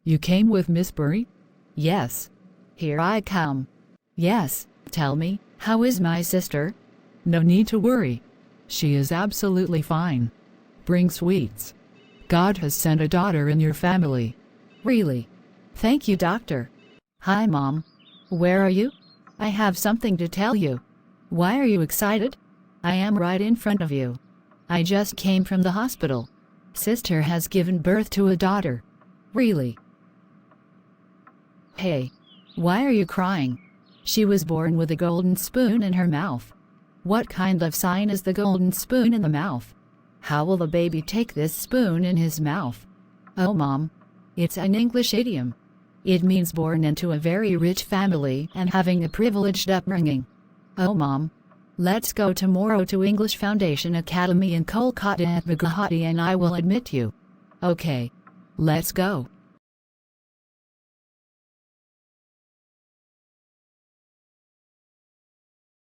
You came with Miss Burry? Yes. Here I come. Yes, tell me, how is my sister? No need to worry. She is absolutely fine. Bring sweets. God has sent a daughter in your family. Really? Thank you, doctor. Hi, Mom. Where are you? I have something to tell you. Why are you excited? I am right in front of you. I just came from the hospital. Sister has given birth to a daughter. Really? Hey, why are you crying? She was born with a golden spoon in her mouth. What kind of sign is the golden spoon in the mouth? How will the baby take this spoon in his mouth? Oh, Mom. It's an English idiom. It means born into a very rich family and having a privileged upbringing. Oh, Mom. Let's go tomorrow to English Foundation Academy in Kolkata at Guwahati and I will admit you. Okay. Let's go.